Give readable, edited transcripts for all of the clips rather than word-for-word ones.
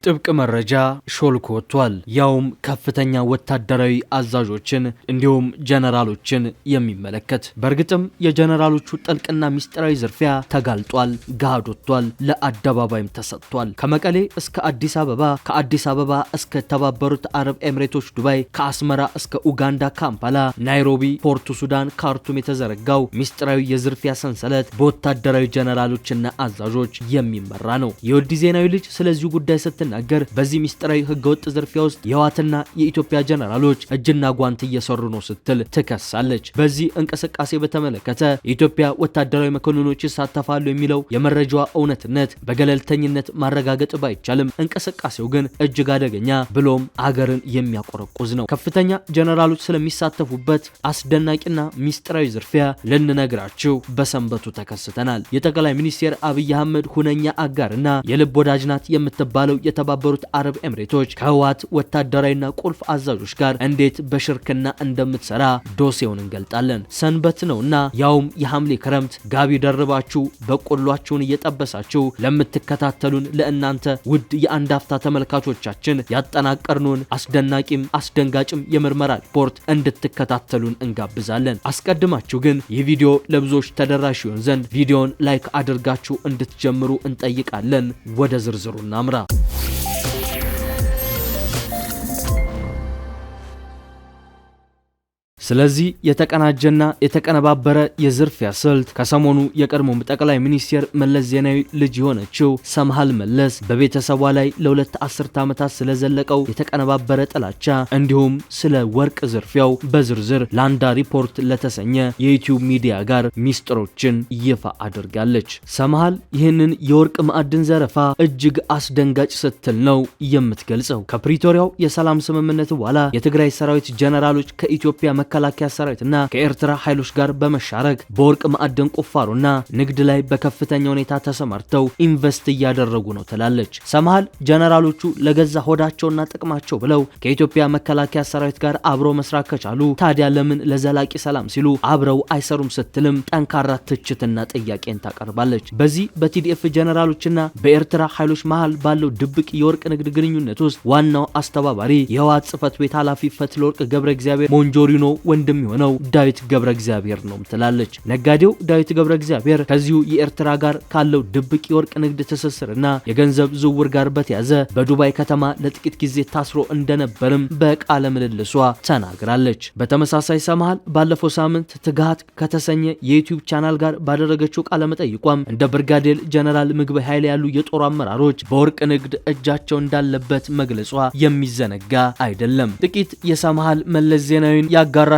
ጥብቅ መረጃ ሾልኮ ወጥቷል። ያውም ከፍተኛ ወታደራዊ አዛዦችን እንዲሁም ጀነራሎችን የሚመለከት። በእርግጥም የጀነራሎቹ ጥልቅና ሚስጥራዊ ዝርፊያ ተጋልጧል፣ ገሃድ ወጥቷል፣ ለአደባባይም ተሰጥቷል። ከመቀሌ እስከ አዲስ አበባ፣ ከአዲስ አበባ እስከ ተባበሩት አረብ ኤምሬቶች ዱባይ፣ ከአስመራ እስከ ኡጋንዳ ካምፓላ፣ ናይሮቢ፣ ፖርቱ ሱዳን፣ ካርቱም የተዘረጋው ሚስጥራዊ የዝርፊያ ሰንሰለት በወታደራዊ ጀነራሎችና አዛዦች የሚመራ ነው። የወዲ ዜናዊ ልጅ ስለዚህ ጉዳይ ነገር በዚህ ሚስጥራዊ ህገወጥ ዝርፊያ ውስጥ የህወሓትና የኢትዮጵያ ጀነራሎች እጅና ጓንት እየሰሩ ነው ስትል ትከሳለች። በዚህ እንቅስቃሴ በተመለከተ የኢትዮጵያ ወታደራዊ መኮንኖች ይሳተፋሉ የሚለው የመረጃዋ እውነትነት በገለልተኝነት ማረጋገጥ ባይቻልም እንቅስቃሴው ግን እጅግ አደገኛ ብሎም አገርን የሚያቆረቁዝ ነው። ከፍተኛ ጀነራሎች ስለሚሳተፉበት አስደናቂና ሚስጥራዊ ዝርፊያ ልንነግራችሁ በሰንበቱ ተከስተናል። የጠቅላይ ሚኒስትር አብይ አህመድ ሁነኛ አጋርና የልብ ወዳጅ ናት የምትባለው የተባበሩት አረብ ኤምሬቶች ከህወሓት ወታደራዊና ቁልፍ አዛዦች ጋር እንዴት በሽርክና እንደምትሰራ ዶሴውን እንገልጣለን። ሰንበት ነውና ያውም የሐምሌ ክረምት ጋቢ ደርባችሁ በቆሏችሁን እየጠበሳችሁ ለምትከታተሉን ለእናንተ ውድ የአንድ አፍታ ተመልካቾቻችን ያጠናቀርኑን አስደናቂም አስደንጋጭም የምርመራ ሪፖርት እንድትከታተሉን እንጋብዛለን። አስቀድማችሁ ግን ይህ ቪዲዮ ለብዙዎች ተደራሽ ይሆን ዘንድ ቪዲዮን ላይክ አድርጋችሁ እንድትጀምሩ እንጠይቃለን። ወደ ዝርዝሩ እናምራ። ስለዚህ የተቀናጀና የተቀነባበረ የዝርፊያ ስልት ከሰሞኑ የቀድሞ ጠቅላይ ሚኒስትር መለስ ዜናዊ ልጅ የሆነችው ሰምሃል መለስ በቤተሰቧ ላይ ለሁለት አስርት ዓመታት ስለዘለቀው የተቀነባበረ ጥላቻ እንዲሁም ስለ ወርቅ ዝርፊያው በዝርዝር ላንዳ ሪፖርት ለተሰኘ የዩቲዩብ ሚዲያ ጋር ሚስጥሮችን ይፋ አድርጋለች። ሰምሃል ይህንን የወርቅ ማዕድን ዘረፋ እጅግ አስደንጋጭ ስትል ነው የምትገልጸው። ከፕሪቶሪያው የሰላም ስምምነት በኋላ የትግራይ ሰራዊት ጀነራሎች ከኢትዮጵያ መከላከያ ሰራዊትና ከኤርትራ ኃይሎች ጋር በመሻረክ በወርቅ ማዕድን ቁፋሮና ንግድ ላይ በከፍተኛ ሁኔታ ተሰማርተው ኢንቨስት እያደረጉ ነው ትላለች። ሰምሃል ጀነራሎቹ ለገዛ ሆዳቸውና ጥቅማቸው ብለው ከኢትዮጵያ መከላከያ ሰራዊት ጋር አብረው መስራት ከቻሉ ታዲያ ለምን ለዘላቂ ሰላም ሲሉ አብረው አይሰሩም ስትልም ጠንካራ ትችትና ጥያቄን ታቀርባለች። በዚህ በቲዲኤፍ ጀነራሎችና በኤርትራ ኃይሎች መሃል ባለው ድብቅ የወርቅ ንግድ ግንኙነት ውስጥ ዋናው አስተባባሪ የህወሓት ጽሕፈት ቤት ኃላፊ ፈትለወርቅ ገብረ እግዚአብሔር ሞንጆሪኖ ወንድም የሆነው ዳዊት ገብረ እግዚአብሔር ነው ትላለች። ነጋዴው ዳዊት ገብረ እግዚአብሔር ከዚሁ የኤርትራ ጋር ካለው ድብቅ የወርቅ ንግድ ትስስርና የገንዘብ ዝውውር ጋር በተያዘ በዱባይ ከተማ ለጥቂት ጊዜ ታስሮ እንደነበርም በቃለ ምልልሷ ተናግራለች። በተመሳሳይ ሰምሃል ባለፈው ሳምንት ትጋት ከተሰኘ የዩቲዩብ ቻናል ጋር ባደረገችው ቃለ መጠይቋም እንደ ብርጋዴር ጀነራል ምግበይ ኃይለ ያሉ የጦር አመራሮች በወርቅ ንግድ እጃቸው እንዳለበት መግለጿ የሚዘነጋ አይደለም። ጥቂት የሰምሃል መለስ ዜናዊን ያጋራችውን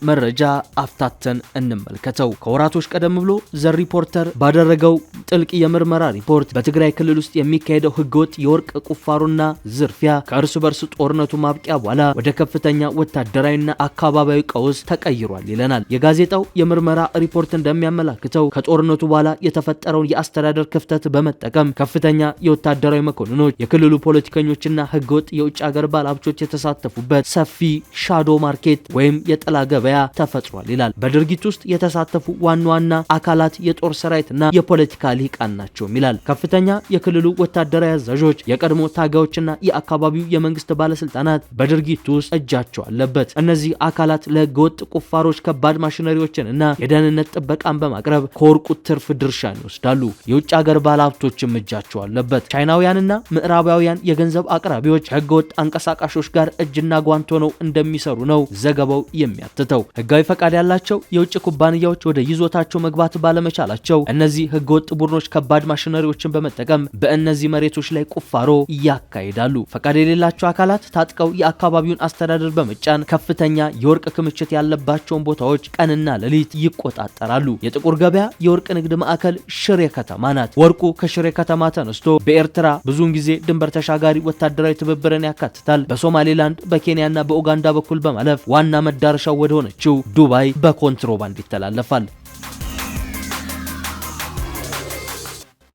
መረጃ አፍታተን እንመልከተው። ከወራቶች ቀደም ብሎ ዘ ሪፖርተር ባደረገው ጥልቅ የምርመራ ሪፖርት በትግራይ ክልል ውስጥ የሚካሄደው ህገወጥ የወርቅ ቁፋሮና ዝርፊያ ከእርስ በርስ ጦርነቱ ማብቂያ በኋላ ወደ ከፍተኛ ወታደራዊና አካባቢያዊ ቀውስ ተቀይሯል ይለናል። የጋዜጣው የምርመራ ሪፖርት እንደሚያመላክተው ከጦርነቱ በኋላ የተፈጠረውን የአስተዳደር ክፍተት በመጠቀም ከፍተኛ የወታደራዊ መኮንኖች፣ የክልሉ ፖለቲከኞችና ህገወጥ የውጭ ሀገር ባለሀብቶች የተሳተፉበት ሰፊ ሻዶ ማርኬት ወይም የጥላ ገበያ ተፈጥሯል ይላል። በድርጊት ውስጥ የተሳተፉ ዋና ዋና አካላት የጦር ሰራዊትና የፖለቲካ ሊቃን ናቸው ይላል። ከፍተኛ የክልሉ ወታደራዊ አዛዦች፣ የቀድሞ ታጋዮችና የአካባቢው የመንግስት ባለስልጣናት በድርጊቱ ውስጥ እጃቸው አለበት። እነዚህ አካላት ለህገወጥ ቁፋሮች ከባድ ማሽነሪዎችንና የደህንነት ጥበቃን በማቅረብ ከወርቁ ትርፍ ድርሻን ይወስዳሉ። የውጭ ሀገር ባለሀብቶችም እጃቸው አለበት። ቻይናውያንና ምዕራባውያን የገንዘብ አቅራቢዎች ከህገወጥ አንቀሳቃሾች ጋር እጅና ጓንት ሆነው እንደሚሰሩ ነው ዘገባው የሚያትተው። ህጋዊ ፈቃድ ያላቸው የውጭ ኩባንያዎች ወደ ይዞታቸው መግባት ባለመቻላቸው እነዚህ ህገወጥ ቡድኖች ከባድ ማሽነሪዎችን በመጠቀም በእነዚህ መሬቶች ላይ ቁፋሮ ያካሂዳሉ። ፈቃድ የሌላቸው አካላት ታጥቀው የአካባቢውን አስተዳደር በመጫን ከፍተኛ የወርቅ ክምችት ያለባቸውን ቦታዎች ቀንና ሌሊት ይቆጣጠራሉ። የጥቁር ገበያ የወርቅ ንግድ ማዕከል ሽሬ ከተማ ናት። ወርቁ ከሽሬ ከተማ ተነስቶ በኤርትራ ብዙውን ጊዜ ድንበር ተሻጋሪ ወታደራዊ ትብብርን ያካትታል። በሶማሌላንድ በኬንያና በኡጋንዳ በኩል በማለፍ ዋና መዳረሻው ወደ ሆነችው ዱባይ በኮንትሮባንድ ይተላለፋል።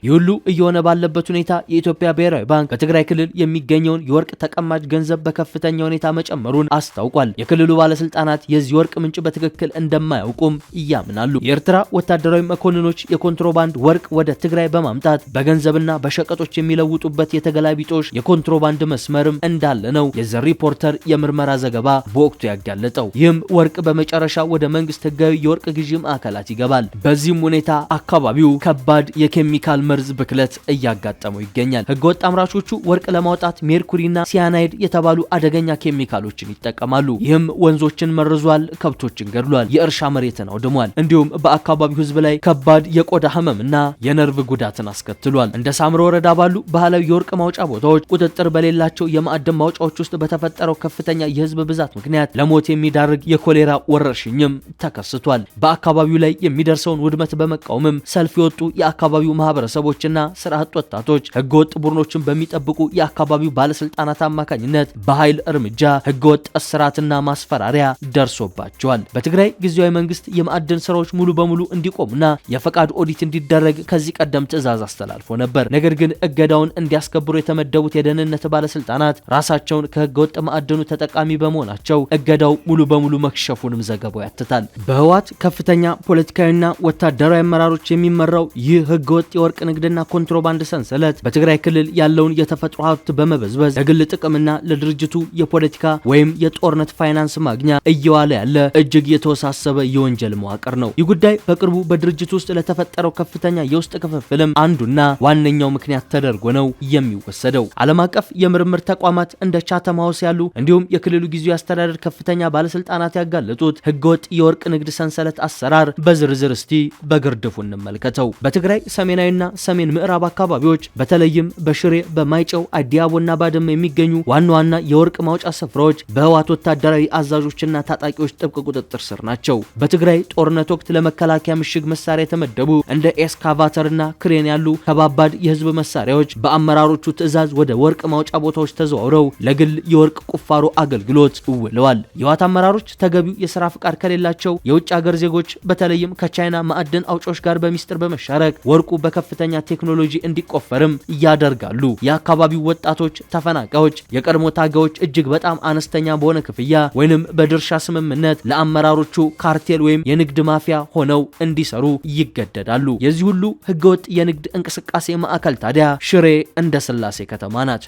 ይህ ሁሉ እየሆነ ባለበት ሁኔታ የኢትዮጵያ ብሔራዊ ባንክ በትግራይ ክልል የሚገኘውን የወርቅ ተቀማጭ ገንዘብ በከፍተኛ ሁኔታ መጨመሩን አስታውቋል። የክልሉ ባለስልጣናት የዚህ ወርቅ ምንጭ በትክክል እንደማያውቁም ያምናሉ። የኤርትራ ወታደራዊ መኮንኖች የኮንትሮባንድ ወርቅ ወደ ትግራይ በማምጣት በገንዘብና በሸቀጦች የሚለውጡበት የተገላቢጦሽ የኮንትሮባንድ መስመርም እንዳለ ነው የዘ ሪፖርተር የምርመራ ዘገባ በወቅቱ ያጋለጠው። ይህም ወርቅ በመጨረሻ ወደ መንግስት ህጋዊ የወርቅ ግዢ ማዕከላት ይገባል። በዚህም ሁኔታ አካባቢው ከባድ የኬሚካል መርዝ ብክለት እያጋጠመው ይገኛል። ህገወጥ አምራቾቹ ወርቅ ለማውጣት ሜርኩሪና ሲያናይድ የተባሉ አደገኛ ኬሚካሎችን ይጠቀማሉ። ይህም ወንዞችን መርዟል፣ ከብቶችን ገድሏል፣ የእርሻ መሬትን አውድሟል። እንዲሁም በአካባቢው ህዝብ ላይ ከባድ የቆዳ ህመምና የነርቭ ጉዳትን አስከትሏል። እንደ ሳምረ ወረዳ ባሉ ባህላዊ የወርቅ ማውጫ ቦታዎች ቁጥጥር በሌላቸው የማዕድን ማውጫዎች ውስጥ በተፈጠረው ከፍተኛ የህዝብ ብዛት ምክንያት ለሞት የሚዳርግ የኮሌራ ወረርሽኝም ተከስቷል። በአካባቢው ላይ የሚደርሰውን ውድመት በመቃወምም ሰልፍ የወጡ የአካባቢው ማህበረሰቦችና ስራ አጥ ወጣቶች ህገወጥ ቡድኖችን በሚጠብቁ የአካባቢው ባለስልጣናት አማካኝነት በኃይል እርምጃ ህገወጥ እስራትና ማስፈራሪያ ደርሶባቸዋል። በትግራይ ጊዜያዊ መንግስት የማዕድን ስራዎች ሙሉ በሙሉ እንዲቆሙና የፈቃድ ኦዲት እንዲደረግ ከዚህ ቀደም ትዕዛዝ አስተላልፎ ነበር። ነገር ግን እገዳውን እንዲያስከብሩ የተመደቡት የደህንነት ባለስልጣናት ራሳቸውን ከህገወጥ ማዕድኑ ተጠቃሚ በመሆናቸው እገዳው ሙሉ በሙሉ መክሸፉንም ዘገባው ያትታል። በህወሓት ከፍተኛ ፖለቲካዊና ወታደራዊ አመራሮች የሚመራው ይህ ህገወጥ የወርቅ ንግድና ኮንትሮባንድ ሰንሰለት በትግራይ ክልል ያለውን የተፈጥሮ ሀብት በመበዝበዝ ለግል ጥቅምና ለድርጅቱ የፖለቲካ ወይም የጦርነት ፋይናንስ ማግኛ እየዋለ ያለ እጅግ የተወሳሰበ የወንጀል መዋቅር ነው። ይህ ጉዳይ በቅርቡ በድርጅቱ ውስጥ ለተፈጠረው ከፍተኛ የውስጥ ክፍፍልም አንዱና ዋነኛው ምክንያት ተደርጎ ነው የሚወሰደው። ዓለም አቀፍ የምርምር ተቋማት እንደ ቻተም ሃውስ ያሉ እንዲሁም የክልሉ ጊዜያዊ አስተዳደር ከፍተኛ ባለስልጣናት ያጋለጡት ህገወጥ የወርቅ ንግድ ሰንሰለት አሰራር በዝርዝር እስቲ በግርድፉ እንመልከተው። በትግራይ ሰሜናዊና ሰሜን ምዕራብ አካባቢዎች በተለይም በሽሬ፣ በማይጨው፣ አዲያቦና ባድመ የሚገኙ ዋና ዋና የወርቅ ማውጫ ስፍራዎች በህወሓት ወታደራዊ አዛዦችና ታጣቂዎች ጥብቅ ቁጥጥር ስር ናቸው። በትግራይ ጦርነት ወቅት ለመከላከያ ምሽግ መሳሪያ የተመደቡ እንደ ኤስካቫተርና ክሬን ያሉ ከባባድ የህዝብ መሳሪያዎች በአመራሮቹ ትዕዛዝ ወደ ወርቅ ማውጫ ቦታዎች ተዘዋውረው ለግል የወርቅ ቁፋሮ አገልግሎት ውለዋል። የህወሓት አመራሮች ተገቢው የሥራ ፍቃድ ከሌላቸው የውጭ ሀገር ዜጎች በተለይም ከቻይና ማዕድን አውጪዎች ጋር በሚስጥር በመሻረክ ወርቁ በከፍተኛ ቴክኖሎጂ እንዲቆፈርም ያደርጋሉ። የአካባቢው ወጣቶች፣ ተፈናቃዮች፣ የቀድሞ ታጋዮች እጅግ በጣም አነስተኛ በሆነ ክፍያ ወይንም በድርሻ ስምምነት ለአመራሮቹ ካርቴል ወይም የንግድ ማፊያ ሆነው እንዲሰሩ ይገደዳሉ። የዚህ ሁሉ ህገወጥ የንግድ እንቅስቃሴ ማዕከል ታዲያ ሽሬ እንደ ስላሴ ከተማ ናት።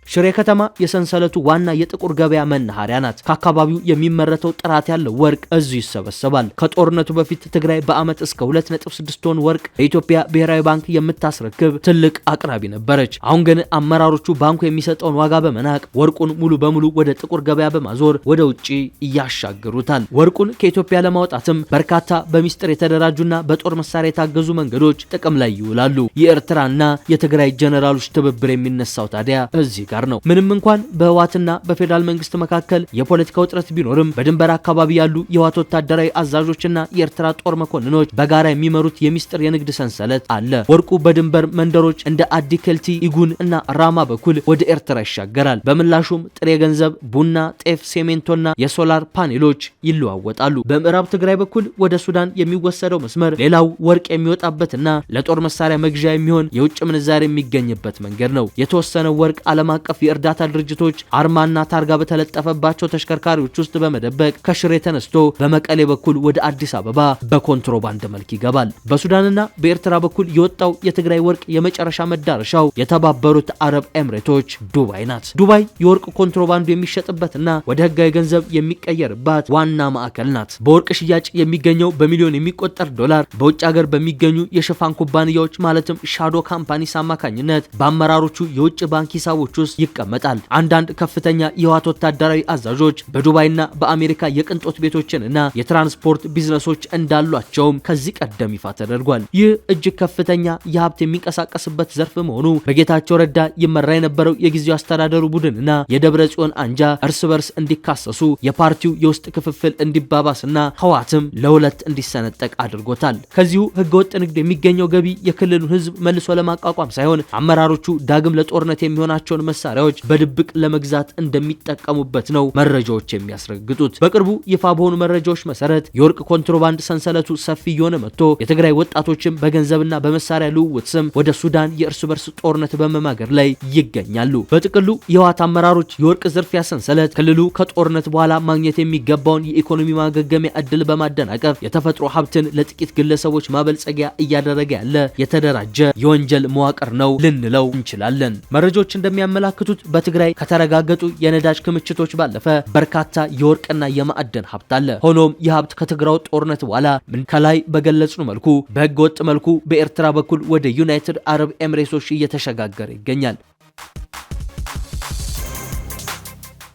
ሽሬ ከተማ የሰንሰለቱ ዋና የጥቁር ገበያ መናኸሪያ ናት። ከአካባቢው የሚመረተው ጥራት ያለው ወርቅ እዚሁ ይሰበሰባል። ከጦርነቱ በፊት ትግራይ በአመት እስከ 2.6 ቶን ወርቅ ለኢትዮጵያ ብሔራዊ ባንክ የምታስረክብ ትልቅ አቅራቢ ነበረች። አሁን ግን አመራሮቹ ባንኩ የሚሰጠውን ዋጋ በመናቅ ወርቁን ሙሉ በሙሉ ወደ ጥቁር ገበያ በማዞር ወደ ውጪ እያሻገሩታል። ወርቁን ከኢትዮጵያ ለማውጣትም በርካታ በሚስጥር የተደራጁና በጦር መሳሪያ የታገዙ መንገዶች ጥቅም ላይ ይውላሉ። የኤርትራና የትግራይ ጀነራሎች ትብብር የሚነሳው ታዲያ እዚህ ጋር ነው። ምንም እንኳን በህወሓትና በፌዴራል መንግስት መካከል የፖለቲካ ውጥረት ቢኖርም በድንበር አካባቢ ያሉ የህወሓት ወታደራዊ አዛዦችና የኤርትራ ጦር መኮንኖች በጋራ የሚመሩት የሚስጥር የንግድ ሰንሰለት አለ። ወርቁ በድንበር መንደሮች እንደ አዲከልቲ፣ ኢጉን እና ራማ በኩል ወደ ኤርትራ ይሻገራል። በምላሹም ጥሬ ገንዘብ፣ ቡና፣ ጤፍ፣ ሲሚንቶና የሶላር ፓኔሎች ይለዋወጣሉ። በምዕራብ ትግራይ በኩል ወደ ሱዳን የሚወሰደው መስመር ሌላው ወርቅ የሚወጣበትና ለጦር መሳሪያ መግዣ የሚሆን የውጭ ምንዛሬ የሚገኝበት መንገድ ነው። የተወሰነው ወርቅ ዓለም አቀፍ የእርዳታ ድርጅቶች አርማና ታርጋ በተለጠፈባቸው ተሽከርካሪዎች ውስጥ በመደበቅ ከሽሬ ተነስቶ በመቀሌ በኩል ወደ አዲስ አበባ በኮንትሮባንድ መልክ ይገባል። በሱዳንና በኤርትራ በኩል የወጣው የትግራይ ወርቅ የመጨረሻ መዳረሻው የተባበሩት አረብ ኤምሬቶች ዱባይ ናት። ዱባይ የወርቅ ኮንትሮባንዱ የሚሸጥበትና ወደ ህጋዊ ገንዘብ የሚቀየርባት ዋና ማዕከል ናት። በወርቅ ሽያጭ የሚገኘው በሚሊዮን የሚቆጠር ዶላር በውጭ ሀገር በሚገኙ የሽፋን ኩባንያዎች ማለትም ሻዶ ካምፓኒስ አማካኝነት በአመራሮቹ የውጭ ባንክ ሂሳቦች ውስጥ ይቀመጣል። አንዳንድ ከፍተኛ የህወሓት ወታደራዊ አዛዦች በዱባይና በአሜሪካ የቅንጦት ቤቶችንና የትራንስፖርት ቢዝነሶች እንዳሏቸውም ከዚህ ቀደም ይፋ ተደርጓል። ይህ እጅግ ከፍተኛ የሀብት የሚንቀሳቀስበት ዘርፍ መሆኑ በጌታቸው ረዳ ይመራ የነበረው የጊዜው አስተዳደሩ ቡድንና የደብረ ጽዮን አንጃ እርስ በርስ እንዲካሰሱ፣ የፓርቲው የውስጥ ክፍፍል እንዲባባስና ህወሓትም ለሁለት እንዲሰነጠቅ አድርጎታል። ከዚሁ ህገወጥ ንግድ የሚገኘው ገቢ የክልሉን ህዝብ መልሶ ለማቋቋም ሳይሆን አመራሮቹ ዳግም ለጦርነት የሚሆናቸውን መሳሪያ መሳሪያዎች በድብቅ ለመግዛት እንደሚጠቀሙበት ነው መረጃዎች የሚያስረግጡት። በቅርቡ ይፋ በሆኑ መረጃዎች መሰረት የወርቅ ኮንትሮባንድ ሰንሰለቱ ሰፊ የሆነ መጥቶ የትግራይ ወጣቶችም በገንዘብና በመሳሪያ ልውውጥ ስም ወደ ሱዳን የእርስ በርስ ጦርነት በመማገር ላይ ይገኛሉ። በጥቅሉ የህወሓት አመራሮች የወርቅ ዝርፊያ ሰንሰለት ክልሉ ከጦርነት በኋላ ማግኘት የሚገባውን የኢኮኖሚ ማገገሚያ እድል በማደናቀፍ የተፈጥሮ ሀብትን ለጥቂት ግለሰቦች ማበልጸጊያ እያደረገ ያለ የተደራጀ የወንጀል መዋቅር ነው ልንለው እንችላለን። መረጃዎች እንደሚያመላክቱት በትግራይ ከተረጋገጡ የነዳጅ ክምችቶች ባለፈ በርካታ የወርቅና የማዕድን ሀብት አለ። ሆኖም ይህ ሀብት ከትግራው ጦርነት በኋላ ምን ከላይ በገለጽነው መልኩ በህገወጥ መልኩ በኤርትራ በኩል ወደ ዩናይትድ አረብ ኤምሬቶች እየተሸጋገረ ይገኛል።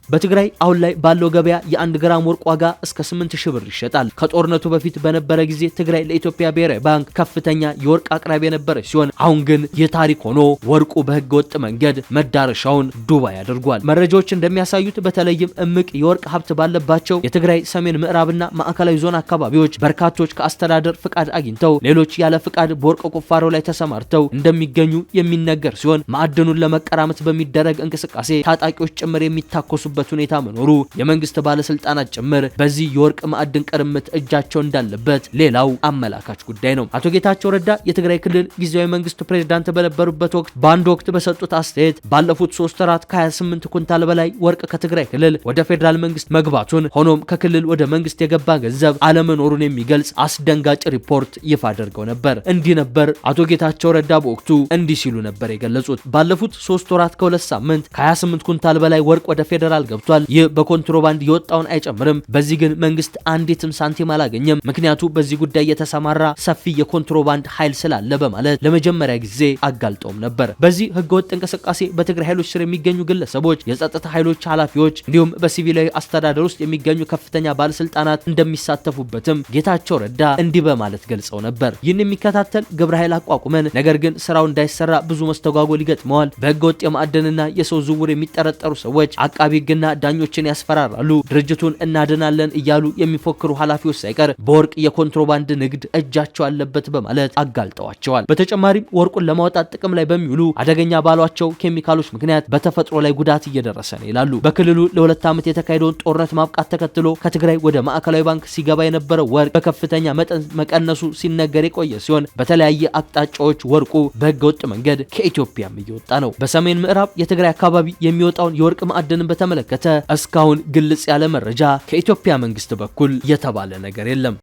በትግራይ አሁን ላይ ባለው ገበያ የ1 ግራም ወርቅ ዋጋ እስከ 8000 ብር ይሸጣል። ከጦርነቱ በፊት በነበረ ጊዜ ትግራይ ለኢትዮጵያ ብሔራዊ ባንክ ከፍተኛ የወርቅ አቅራቢ የነበረች ሲሆን አሁን ግን የታሪክ ሆኖ ወርቁ በህገ ወጥ መንገድ መዳረሻውን ዱባይ አድርጓል። መረጃዎች እንደሚያሳዩት በተለይም እምቅ የወርቅ ሀብት ባለባቸው የትግራይ ሰሜን ምዕራብና ማዕከላዊ ዞን አካባቢዎች በርካቶች ከአስተዳደር ፍቃድ አግኝተው ሌሎች ያለ ፍቃድ በወርቅ ቁፋሮ ላይ ተሰማርተው እንደሚገኙ የሚነገር ሲሆን ማዕድኑን ለመቀራመት በሚደረግ እንቅስቃሴ ታጣቂዎች ጭምር የሚታኮሱ ሁኔታ መኖሩ የመንግስት ባለስልጣናት ጭምር በዚህ የወርቅ ማዕድን ቅርምት እጃቸው እንዳለበት ሌላው አመላካች ጉዳይ ነው። አቶ ጌታቸው ረዳ የትግራይ ክልል ጊዜያዊ መንግስት ፕሬዝዳንት በነበሩበት ወቅት በአንድ ወቅት በሰጡት አስተያየት ባለፉት 3 ወራት ከ28 ኩንታል በላይ ወርቅ ከትግራይ ክልል ወደ ፌዴራል መንግስት መግባቱን ሆኖም ከክልል ወደ መንግስት የገባ ገንዘብ አለመኖሩን የሚገልጽ አስደንጋጭ ሪፖርት ይፋ አድርገው ነበር። እንዲህ ነበር አቶ ጌታቸው ረዳ በወቅቱ እንዲህ ሲሉ ነበር የገለጹት። ባለፉት 3 ወራት ከ2 ሳምንት ከ28 ኩንታል በላይ ወርቅ ወደ ፌዴራል ገብቷል። ይህ በኮንትሮባንድ የወጣውን አይጨምርም። በዚህ ግን መንግስት አንዲትም ሳንቲም አላገኘም። ምክንያቱ በዚህ ጉዳይ የተሰማራ ሰፊ የኮንትሮባንድ ኃይል ስላለ በማለት ለመጀመሪያ ጊዜ አጋልጠውም ነበር። በዚህ ህገወጥ እንቅስቃሴ በትግራይ ኃይሎች ስር የሚገኙ ግለሰቦች፣ የጸጥታ ኃይሎች ኃላፊዎች እንዲሁም በሲቪላዊ አስተዳደር ውስጥ የሚገኙ ከፍተኛ ባለስልጣናት እንደሚሳተፉበትም ጌታቸው ረዳ እንዲህ በማለት ገልጸው ነበር። ይህን የሚከታተል ግብረ ኃይል አቋቁመን ነገር ግን ስራው እንዳይሰራ ብዙ መስተጓጎል ይገጥመዋል። በህገወጥ የማዕድንና የሰው ዝውውር የሚጠረጠሩ ሰዎች አቃቢ ህግና ዳኞችን ያስፈራራሉ። ድርጅቱን እናድናለን እያሉ የሚፎክሩ ኃላፊዎች ሳይቀር በወርቅ የኮንትሮባንድ ንግድ እጃቸው አለበት በማለት አጋልጠዋቸዋል። በተጨማሪም ወርቁን ለማውጣት ጥቅም ላይ በሚውሉ አደገኛ ባሏቸው ኬሚካሎች ምክንያት በተፈጥሮ ላይ ጉዳት እየደረሰ ነው ይላሉ። በክልሉ ለ2 ዓመት የተካሄደውን ጦርነት ማብቃት ተከትሎ ከትግራይ ወደ ማዕከላዊ ባንክ ሲገባ የነበረው ወርቅ በከፍተኛ መጠን መቀነሱ ሲነገር የቆየ ሲሆን በተለያየ አቅጣጫዎች ወርቁ በህገወጥ መንገድ ከኢትዮጵያም እየወጣ ነው። በሰሜን ምዕራብ የትግራይ አካባቢ የሚወጣውን የወርቅ ማዕድንን በተመለከተ እስካሁን ግልጽ ያለ መረጃ ከኢትዮጵያ መንግስት በኩል የተባለ ነገር የለም።